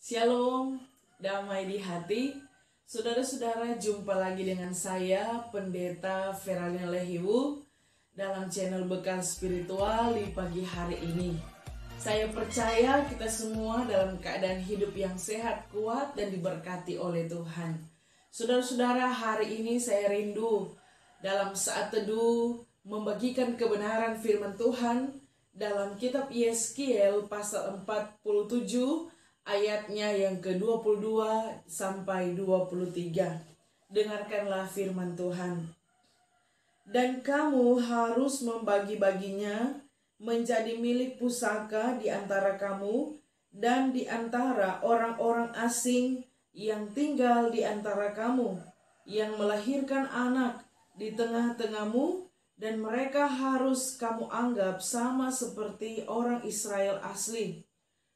Shalom, damai di hati. Saudara-saudara, jumpa lagi dengan saya, Pendeta Feralina Lehiwu, dalam channel Bekal Spiritual di pagi hari ini. Saya percaya kita semua dalam keadaan hidup yang sehat, kuat, dan diberkati oleh Tuhan. Saudara-saudara, hari ini saya rindu dalam saat teduh membagikan kebenaran firman Tuhan dalam kitab Yeskiel pasal 47 ayatnya yang ke-22 sampai 23. Dengarkanlah firman Tuhan. Dan kamu harus membagi-baginya menjadi milik pusaka di antara kamu dan di antara orang-orang asing yang tinggal di antara kamu, yang melahirkan anak di tengah-tengahmu, dan mereka harus kamu anggap sama seperti orang Israel asli.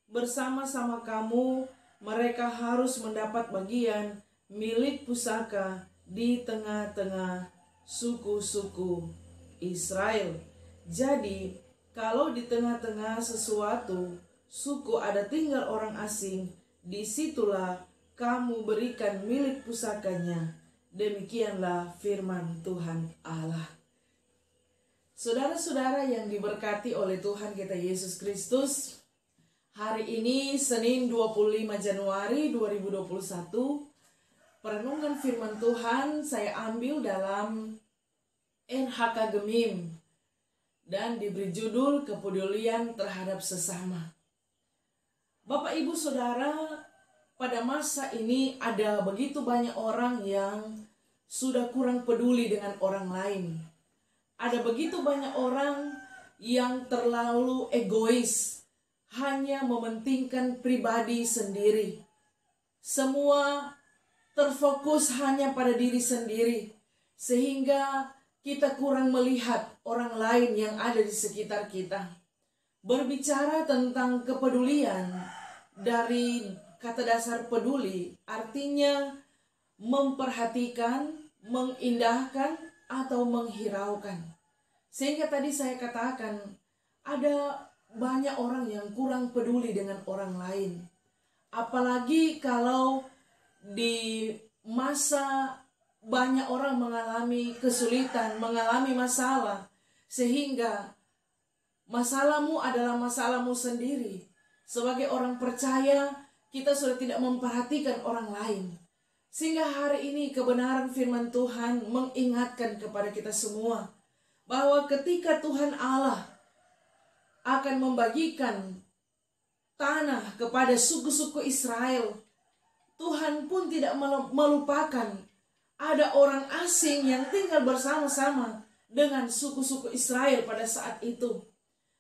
Bersama-sama kamu, mereka harus mendapat bagian milik pusaka di tengah-tengah suku-suku Israel. Jadi, kalau di tengah-tengah sesuatu suku ada tinggal orang asing, disitulah kamu berikan milik pusakanya. Demikianlah firman Tuhan Allah. Saudara-saudara yang diberkati oleh Tuhan kita Yesus Kristus, hari ini Senin 25 Januari 2021, perenungan firman Tuhan saya ambil dalam NHK Gemim dan diberi judul kepedulian terhadap sesama. Bapak Ibu Saudara, pada masa ini ada begitu banyak orang yang sudah kurang peduli dengan orang lain. Ada begitu banyak orang yang terlalu egois, hanya mementingkan pribadi sendiri. Semua terfokus hanya pada diri sendiri, sehingga kita kurang melihat orang lain yang ada di sekitar kita. Berbicara tentang kepedulian, dari kata dasar peduli, artinya memperhatikan, mengindahkan, atau menghiraukan. Sehingga tadi saya katakan, ada banyak orang yang kurang peduli dengan orang lain. Apalagi kalau di masa banyak orang mengalami kesulitan, mengalami masalah, sehingga masalahmu adalah masalahmu sendiri. Sebagai orang percaya, kita sudah tidak memperhatikan orang lain. Sehingga hari ini kebenaran firman Tuhan mengingatkan kepada kita semua bahwa ketika Tuhan Allah akan membagikan tanah kepada suku-suku Israel, Tuhan pun tidak melupakan ada orang asing yang tinggal bersama-sama dengan suku-suku Israel pada saat itu.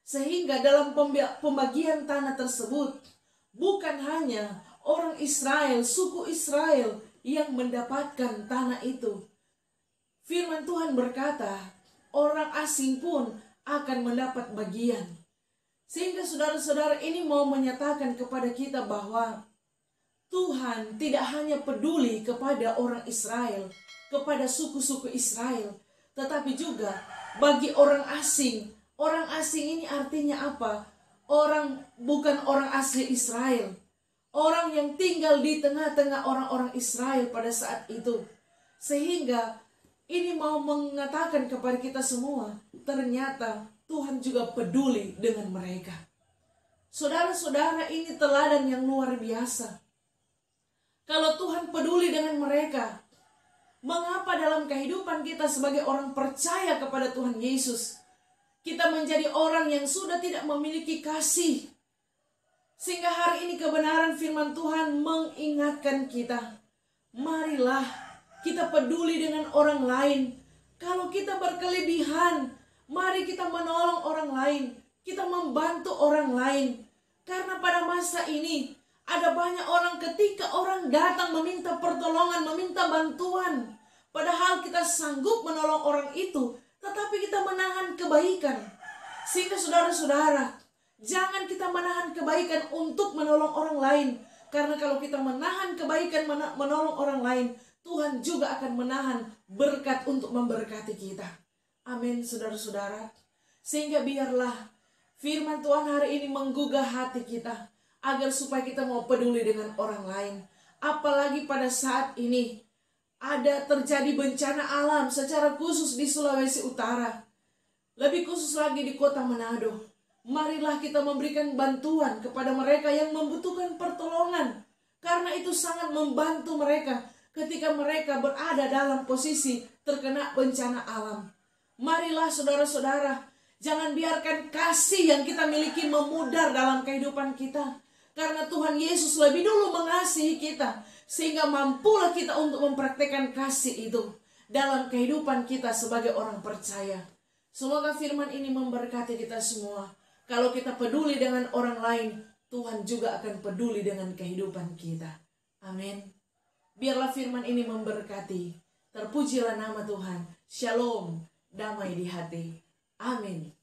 Sehingga dalam pembagian tanah tersebut, bukan hanya orang Israel, suku Israel yang mendapatkan tanah itu. Firman Tuhan berkata, orang asing pun akan mendapat bagian. Sehingga saudara-saudara ini mau menyatakan kepada kita bahwa Tuhan tidak hanya peduli kepada orang Israel, kepada suku-suku Israel, tetapi juga bagi orang asing. Orang asing ini artinya apa? Bukan orang asli Israel. Orang yang tinggal di tengah-tengah orang-orang Israel pada saat itu. Sehingga ini mau mengatakan kepada kita semua, ternyata Tuhan juga peduli dengan mereka. Saudara-saudara, ini teladan yang luar biasa. Kalau Tuhan peduli dengan mereka, mengapa dalam kehidupan kita sebagai orang percaya kepada Tuhan Yesus, kita menjadi orang yang sudah tidak memiliki kasih? Sehingga hari ini kebenaran firman Tuhan mengingatkan kita, marilah kita peduli dengan orang lain. Kalau kita berkelebihan, mari kita menolong orang lain, kita membantu orang lain. Karena pada masa ini ada banyak orang, ketika orang datang meminta pertolongan, meminta bantuan, padahal kita sanggup menolong orang itu, tetapi kita menahan kebaikan. Sehingga saudara-saudara, jangan kita menahan kebaikan untuk menolong orang lain. Karena kalau kita menahan kebaikan, menolong orang lain, Tuhan juga akan menahan berkat untuk memberkati kita. Amin, saudara-saudara. Sehingga biarlah firman Tuhan hari ini menggugah hati kita. agar supaya kita mau peduli dengan orang lain. Apalagi pada saat ini ada terjadi bencana alam secara khusus di Sulawesi Utara. Lebih khusus lagi di kota Manado. Marilah kita memberikan bantuan kepada mereka yang membutuhkan pertolongan. Karena itu sangat membantu mereka ketika mereka berada dalam posisi terkena bencana alam. Marilah saudara-saudara, jangan biarkan kasih yang kita miliki memudar dalam kehidupan kita. Karena Tuhan Yesus lebih dulu mengasihi kita, sehingga mampulah kita untuk mempraktekkan kasih itu dalam kehidupan kita sebagai orang percaya. Semoga firman ini memberkati kita semua. Kalau kita peduli dengan orang lain, Tuhan juga akan peduli dengan kehidupan kita. Amin. Biarlah firman ini memberkati. Terpujilah nama Tuhan. Shalom, damai di hati. Amin.